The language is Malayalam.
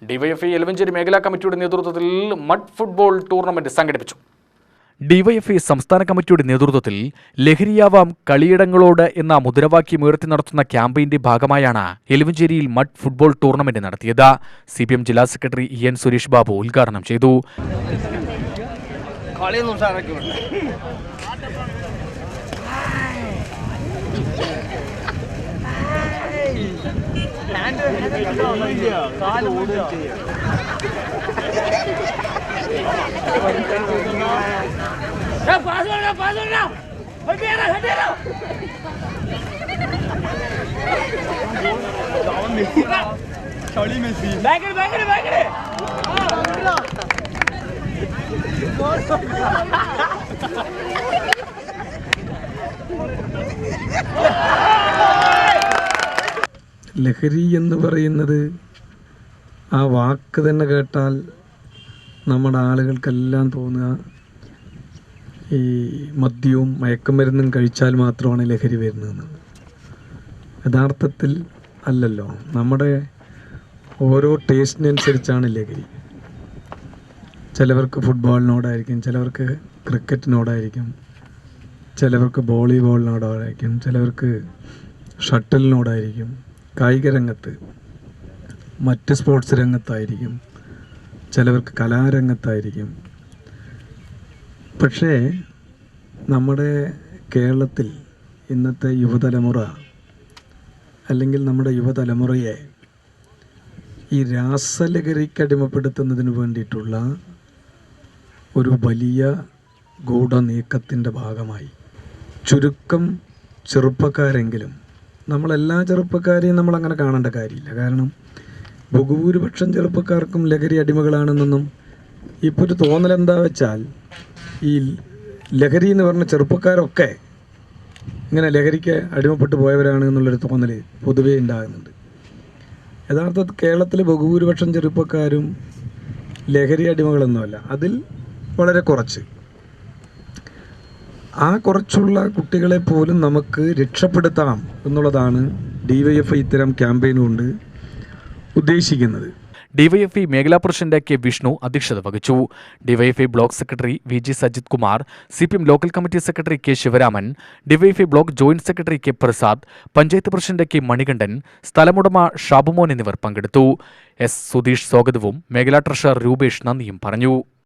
ഡിവൈഎഫ്ഐ എലവഞ്ചേരി മേഖലാ കമ്മിറ്റിയുടെ നേതൃത്വത്തിൽ മഡ് ഫുട്ബോൾ ടൂർണമെന്റ് സംഘടിപ്പിച്ചു. ഡിവൈഎഫ്ഐ സംസ്ഥാന കമ്മിറ്റിയുടെ നേതൃത്വത്തിൽ ലഹരിയാവാം കളിയിടങ്ങളോട് എന്ന മുദ്രാവാക്യം ഉയർത്തി നടത്തുന്ന ക്യാമ്പയിന്റെ ഭാഗമായാണ് എലവഞ്ചേരിയിൽ മഡ് ഫുട്ബോൾ ടൂർണമെന്റ് നടത്തിയത്. CPM ജില്ലാ സെക്രട്ടറി EN സുരേഷ് ബാബു ഉദ്ഘാടനം ചെയ്തു. ലഹരി എന്ന് പറയുന്നത് ആ വാക്ക് തന്നെ കേട്ടാൽ നമ്മുടെ ആളുകൾക്കെല്ലാം തോന്നുക ഈ മദ്യവും മയക്കുമരുന്നും കഴിച്ചാൽ മാത്രമാണ് ലഹരി വരുന്നതെന്നാണ്. യഥാർത്ഥത്തിൽ അല്ലല്ലോ. നമ്മുടെ ഓരോ ടേസ്റ്റിനനുസരിച്ചാണ് ലഹരി. ചിലവർക്ക് ഫുട്ബോളിനോടായിരിക്കും, ചിലവർക്ക് ക്രിക്കറ്റിനോടായിരിക്കും, ചിലവർക്ക് വോളിബോളിനോടായിരിക്കും, ചിലവർക്ക് ഷട്ടിലിനോടായിരിക്കും, കായിക രംഗത്ത് മറ്റ് സ്പോർട്സ് രംഗത്തായിരിക്കും, ചിലവർക്ക് കലാരംഗത്തായിരിക്കും. പക്ഷേ നമ്മുടെ കേരളത്തിൽ ഇന്നത്തെ യുവതലമുറ അല്ലെങ്കിൽ നമ്മുടെ യുവതലമുറയെ ഈ രാസലഹരിക്കടിമപ്പെടുത്തുന്നതിന് വേണ്ടിയിട്ടുള്ള ഒരു വലിയ ഗൂഢനീക്കത്തിൻ്റെ ഭാഗമായി ചുരുക്കം ചെറുപ്പക്കാരെങ്കിലും, നമ്മളെല്ലാ ചെറുപ്പക്കാരെയും നമ്മളങ്ങനെ കാണേണ്ട കാര്യമില്ല. കാരണം ബഹുഭൂരിപക്ഷം ചെറുപ്പക്കാർക്കും ലഹരി അടിമകളാണെന്നൊന്നും ഇപ്പോൾ ഒരു തോന്നലെന്താ വെച്ചാൽ, ഈ ലഹരി എന്ന് പറഞ്ഞ ചെറുപ്പക്കാരൊക്കെ ഇങ്ങനെ ലഹരിക്ക് അടിമപ്പെട്ട് പോയവരാണ് എന്നുള്ളൊരു തോന്നൽ പൊതുവേ ഉണ്ടാകുന്നുണ്ട്. യഥാർത്ഥത്തിൽ കേരളത്തിലെ ബഹുഭൂരിപക്ഷം ചെറുപ്പക്കാരും ലഹരി അടിമകളൊന്നുമല്ല. അതിൽ വളരെ കുറച്ച്, ആ കുറച്ചുള്ള കുട്ടികളെ പോലും നമുക്ക് രക്ഷപ്പെടുത്താം എന്നുള്ളതാണ് ഡിവൈഎഫ്ഐ ഇത്തരം ക്യാമ്പയിൻ കൊണ്ട് ഉദ്ദേശിക്കുന്നത്. ഡിവൈഎഫ്ഐ മേഖലാ പ്രസിഡന്റ് K. വിഷ്ണു അധ്യക്ഷത വഹിച്ചു. DYFI block secretary VG Sajith Kumar, CPM local committee secretary K. Sivaraman, DYFI block joint secretary K. Prasad, panchayat president K. Manikandan, സ്ഥലമുടമ ഷാബുമോൻ എന്നിവർ പങ്കെടുത്തു. S. സുധീഷ് സ്വാഗതവും മേഖലാ ട്രഷറർ രൂപേഷ് നന്ദിയും പറഞ്ഞു.